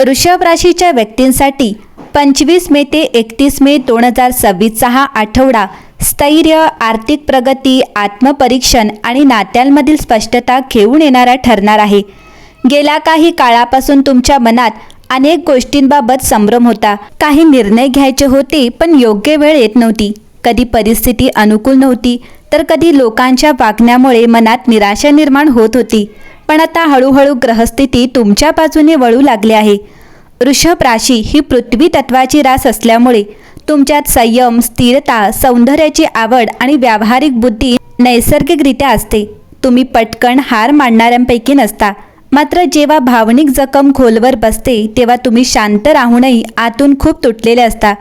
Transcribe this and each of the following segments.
वृषभ राशीच्या व्यक्तींसाठी 25 मे ते 31 मे 2026 हा आठवडा स्थैर्य, आर्थिक प्रगती, आत्मपरीक्षण आणि नात्यांमधील स्पष्टता घेऊन येणारा ठरणार आहे. गेल्या काही काळापासून तुमच्या मनात अनेक गोष्टींबाबत संभ्रम होता. काही निर्णय घ्यायचे होते पण योग्य वेळ येत नव्हती. कधी परिस्थिती अनुकूल नव्हती तर कधी लोकांच्या वागण्यामुळे मनात निराशा निर्माण होत होती. पण आता हळूहळू ग्रहस्थिती तुमच्या बाजूने वळू लागली आहे. वृषभ राशी ही पृथ्वी तत्वाची रास असल्यामुळे तुमच्यात संयम, स्थिरता, सौंदर्याची आवड आणि व्यावहारिक बुद्धी नैसर्गिकरित्या असते. तुम्ही पटकन हार मानणाऱ्यांपैकी नसता. मात्र जेव्हा भावनिक जखम खोलवर बसते तेव्हा तुम्ही शांत राहूनही आतून खूप तुटलेले असता.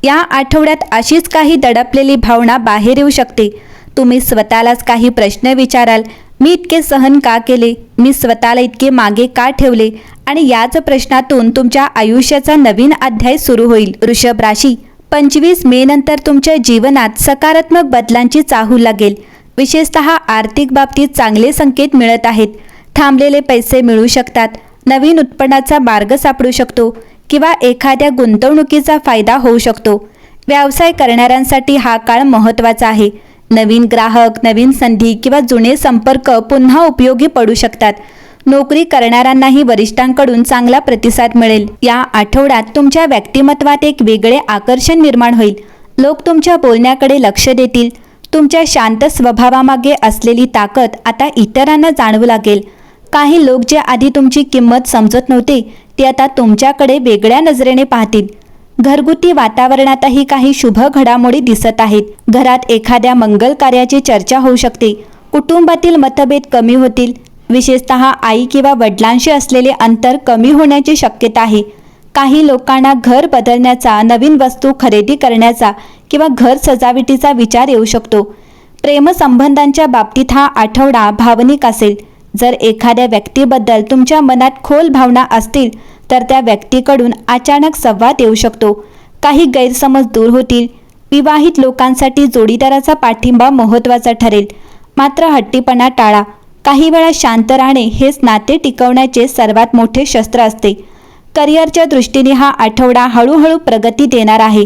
या आठवड्यात अशीच काही दडपलेली भावना बाहेर येऊ शकते. तुम्ही स्वतःलाच काही प्रश्न विचाराल. मी इतके सहन का केले? मी स्वतःला इतके मागे का ठेवले? आणि याच प्रश्नातून तुमच्या आयुष्याचा नवीन अध्याय सुरू होईल. वृषभ राशी, 25 मे नंतर तुमच्या जीवनात सकारात्मक बदलांची चाहूल लागेल. विशेषतः आर्थिक बाबतीत चांगले संकेत मिळत आहेत. थांबलेले पैसे मिळू शकतात. नवीन उत्पन्नाचा मार्ग सापडू शकतो किंवा एखाद्या गुंतवणुकीचा फायदा होऊ शकतो. व्यवसाय करणाऱ्यांसाठी हा काळ महत्त्वाचा आहे. नवीन ग्राहक, नवीन संधी किंवा जुने संपर्क पुन्हा उपयोगी पडू शकतात. नोकरी करणाऱ्यांनाही वरिष्ठांकडून चांगला प्रतिसाद मिळेल. या आठवड्यात तुमच्या व्यक्तिमत्वात एक वेगळे आकर्षण निर्माण होईल. लोक तुमच्या बोलण्याकडे लक्ष देतील. तुमच्या शांत स्वभावामागे असलेली ताकद आता इतरांना जाणवू लागेल. काही लोक जे आधी तुमची किंमत समजत नव्हते ते आता तुमच्याकडे वेगळ्या नजरेने पाहतील. घरगुती वातावरणातही काही शुभ घडामोडी दिसत आहेत. घरात एखाद्या मंगल कार्याची चर्चा होऊ शकते. कुटुंबातील मतभेद कमी होतील. विशेषतः आई किंवा वडिलांशी असलेले अंतर कमी होण्याची शक्यता आहे. काही लोकांना घर बदलण्याचा, नवीन वस्तू खरेदी करण्याचा किंवा घर सजावटीचा विचार येऊ शकतो. प्रेमसंबंधांच्या बाबतीत हा आठवडा भावनिक असेल. जर एखाद्या व्यक्तीबद्दल तुमच्या मनात खोल भावना असतील तर त्या व्यक्तीकडून अचानक संवाद येऊ शकतो. काही गैरसमज दूर होतील. विवाहित लोकांसाठी जोडीदाराचा पाठिंबा महत्त्वाचा ठरेल. मात्र हट्टीपणा टाळा. काही वेळा शांत राहणे हेच नाते टिकवण्याचे सर्वात मोठे शस्त्र असते. करिअरच्या दृष्टीने हा आठवडा हळूहळू प्रगती देणार आहे.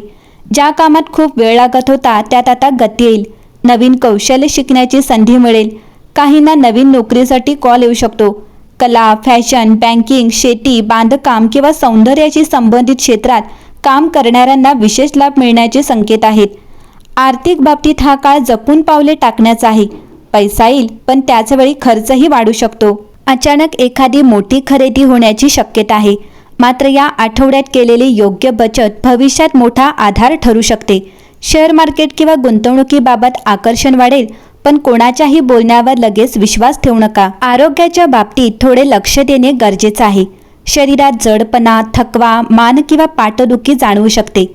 ज्या कामात खूप वेळ लागत होता त्यात आता गती येईल. नवीन कौशल्य शिकण्याची संधी मिळेल. काहींना नवीन नोकरीसाठी कॉल येऊ शकतो. कला, फॅशन, बँकिंग, शेती, बांधकाम किंवा सौंदर्याशी संबंधित क्षेत्रात काम करणाऱ्यांना विशेष लाभ मिळण्याचे संकेत आहेत. आर्थिक बाबतीत हा काळ जपून पावले टाकण्याचा आहे. पैसा येईल पण त्याचवेळी खर्चही वाढू शकतो. अचानक एखादी मोठी खरेदी होण्याची शक्यता आहे. मात्र या आठवड्यात केलेली योग्य बचत भविष्यात मोठा आधार ठरू शकते. शेअर मार्केट किंवा गुंतवणुकीबाबत आकर्षण वाढेल पण कोणाच्याही बोलण्यावर लगेच विश्वास ठेवू नका. आरोग्याच्या बाबतीत थोडे लक्ष देणे गरजेचे आहे. शरीरात जडपणा, थकवा, मान किंवा पाठदुखी जाणवू शकते.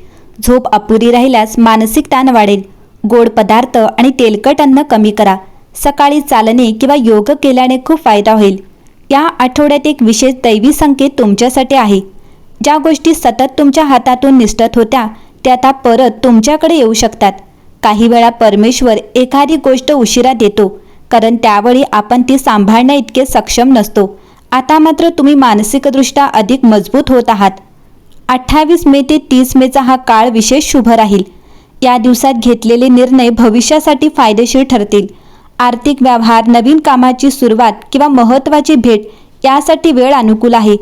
झोप अपुरी राहिल्यास मानसिक ताण वाढेल. गोड पदार्थ आणि तेलकट अन्न कमी करा. सकाळी चालणे किंवा योग केल्याने खूप फायदा होईल. या आठवड्यात एक विशेष दैवी संकेत तुमच्यासाठी आहे. ज्या गोष्टी सतत तुमच्या हातातून निसटत होत्या त्या आता परत तुमच्याकडे येऊ शकतात. काही वेळा परमेश्वर एखादी गोष्ट उशिरा देतो कारण त्यावेळी आपण ती सांभाळण्या इतके सक्षम नसतो. आता मात्र तुम्ही मानसिकदृष्ट्या अधिक मजबूत होत आहात. 28 मे ते 30 मेचा हा काळ विशेष शुभ राहील. या दिवसात घेतलेले निर्णय भविष्यासाठी फायदेशीर ठरतील. आर्थिक व्यवहार, नवीन कामाची सुरुवात किंवा महत्त्वाची भेट यासाठी वेळ अनुकूल आहे.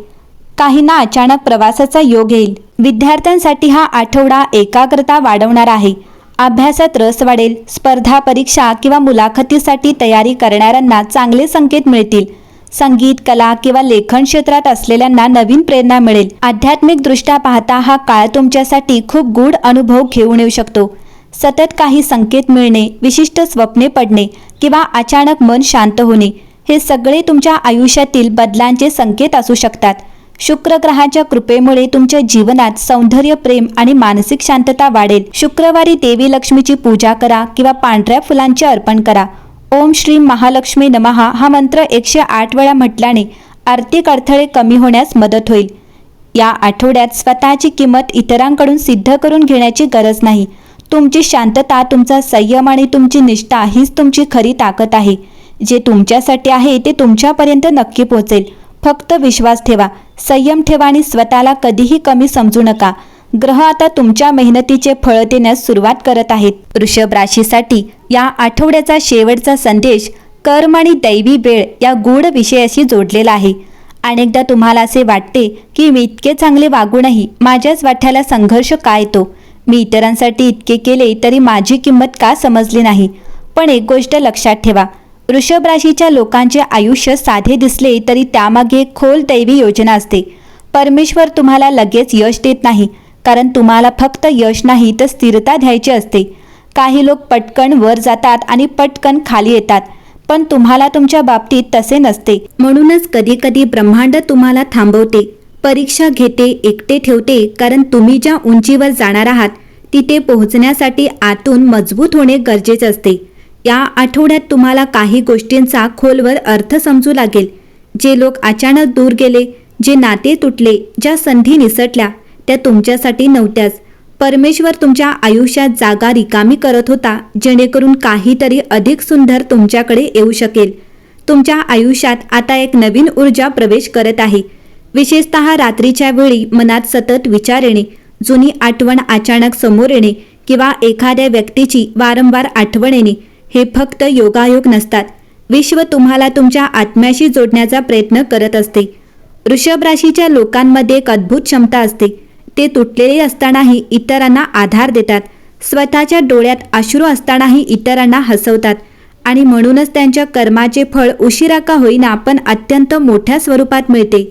काहींना अचानक प्रवासाचा योग येईल. विद्यार्थ्यांसाठी हा आठवडा एकाग्रता वाढवणारा आहे. अभ्यासात रस वाढेल. स्पर्धा परीक्षा किंवा मुलाखतीसाठी तयारी करणाऱ्यांना चांगले संकेत मिळतील. संगीत, कला किंवा लेखन क्षेत्रात असलेल्यांना नवीन प्रेरणा मिळेल. आध्यात्मिकदृष्ट्या पाहता हा काळ तुमच्यासाठी खूप गूढ अनुभव घेऊन येऊ शकतो. सतत काही संकेत मिळणे, विशिष्ट स्वप्ने पडणे किंवा अचानक मन शांत होणे हे सगळे तुमच्या आयुष्यातील बदलांचे संकेत असू शकतात. शुक्र ग्रहाच्या कृपेमुळे तुमच्या जीवनात सौंदर्य, प्रेम आणि मानसिक शांतता वाढेल. शुक्रवारी देवी लक्ष्मीची पूजा करा किंवा पांढऱ्या फुलांचे अर्पण करा. ओम श्री महालक्ष्मी नमः हा मंत्र 108 वेळा म्हटल्याने आर्थिक अडथळे कमी होण्यास मदत होईल. या आठवड्यात स्वतःची किंमत इतरांकडून सिद्ध करून घेण्याची गरज नाही. तुमची शांतता, तुमचा संयम आणि तुमची निष्ठा हीच तुमची खरी ताकद आहे. जे तुमच्यासाठी आहे ते तुमच्यापर्यंत नक्की पोहोचेल. फक्त विश्वास ठेवा, संयम ठेवा आणि स्वतःला कधीही कमी समजू नका. ग्रह आता तुमच्या मेहनतीचे फळ देण्यास सुरुवात करत आहेत. वृषभ राशीसाठी या आठवड्याचा शेवटचा संदेश कर्म आणि दैवी वेळ या गूढ विषयाशी जोडलेला आहे. अनेकदा तुम्हाला असे वाटते की मी इतके चांगले वागूनही माझ्याच वाट्याला संघर्ष का येतो? मी इतरांसाठी इतके केले तरी माझी किंमत का समजली नाही? पण एक गोष्ट लक्षात ठेवा, वृषभ राशीच्या लोकांचे आयुष्य साधे दिसले तरी त्यामागे एक खोल दैवी योजना असते. परमेश्वर तुम्हाला लगेच यश देत नाही, कारण तुम्हाला फक्त यश नाही तर स्थिरता द्यायची असते. काही लोक पटकन वर जातात आणि पटकन खाली येतात, पण तुम्हाला तुमच्या बाबतीत तसे नसते. म्हणूनच कधी कधी ब्रह्मांड तुम्हाला थांबवते, परीक्षा घेते, एकटे ठेवते, कारण तुम्ही ज्या उंचीवर जाणार आहात तिथे पोहोचण्यासाठी आतून मजबूत होणे गरजेचे असते. या आठवड्यात तुम्हाला काही गोष्टींचा खोलवर अर्थ समजू लागेल. जे लोक अचानक दूर गेले, जे नाते तुटले, ज्या संधी निसटल्या त्या तुमच्यासाठी नव्हत्याच. परमेश्वर तुमच्या आयुष्यात जागा रिकामी करत होता, जेणेकरून काहीतरी अधिक सुंदर तुमच्याकडे येऊ शकेल. तुमच्या आयुष्यात आता एक नवीन ऊर्जा प्रवेश करत आहे. विशेषतः रात्रीच्या वेळी मनात सतत विचार येणे, जुनी आठवण अचानक समोर येणे किंवा एखाद्या व्यक्तीची वारंवार आठवण येणे हे फक्त योगायोग नसतात. विश्व तुम्हाला तुमच्या आत्म्याशी जोडण्याचा प्रयत्न करत असते. वृषभ राशीच्या लोकांमध्ये एक अद्भुत क्षमता असते. ते तुटलेले असतानाही इतरांना आधार देतात, स्वतःच्या डोळ्यात अश्रू असतानाही इतरांना हसवतात आणि म्हणूनच त्यांच्या कर्माचे फळ उशिरा का होईना पण अत्यंत मोठ्या स्वरूपात मिळते.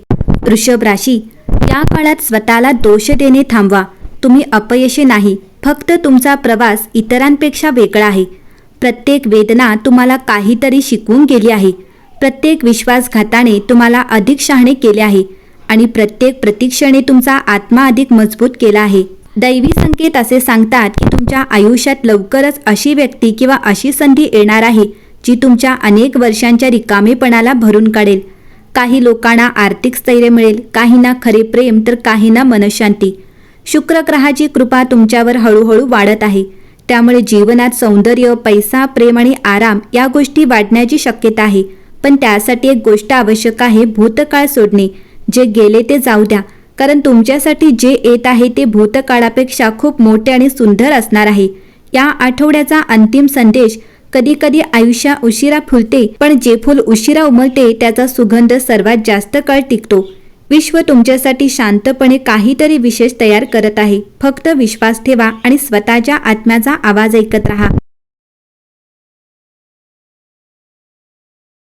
वृषभ राशी, या काळात स्वतःला दोष देणे थांबवा. तुम्ही अपयशी नाही, फक्त तुमचा प्रवास इतरांपेक्षा वेगळा आहे. प्रत्येक वेदना तुम्हाला काहीतरी शिकवून गेली आहे. प्रत्येक विश्वासघाताने तुम्हाला अधिक शहाणे केले आहे आणि प्रत्येक प्रतीक्षेने तुमचा आत्मा अधिक मजबूत केला आहे. दैवी संकेत असे सांगतात की तुमच्या आयुष्यात लवकरच अशी व्यक्ती किंवा अशी संधी येणार आहे जी तुमच्या अनेक वर्षांच्या रिकामेपणाला भरून काढेल. काही लोकांना आर्थिक स्थैर्य मिळेल, काहींना खरे प्रेम तर काहींना मनशांती. शुक्र ग्रहाची कृपा तुमच्यावर हळूहळू वाढत आहे, त्यामुळे जीवनात सौंदर्य, पैसा, प्रेम आणि आराम या गोष्टी वाढण्याची शक्यता आहे. पण त्यासाठी एक गोष्ट आवश्यक आहे, भूतकाळ सोडणे. जे गेले ते जाऊ द्या, कारण तुमच्यासाठी जे येत आहे ते भूतकाळापेक्षा खूप मोठे आणि सुंदर असणार आहे. या आठवड्याचा अंतिम संदेश, कधी कधी आयुष्य उशिरा फुलते, पण जे फूल उशिरा उमलते त्याचा सुगंध सर्वात जास्त काळ टिकतो. विश्व तुमच्यासाठी शांतपणे काहीतरी विशेष तयार करत आहे. फक्त विश्वास ठेवा आणि स्वतःच्या आत्म्याचा आवाज ऐकत राहा.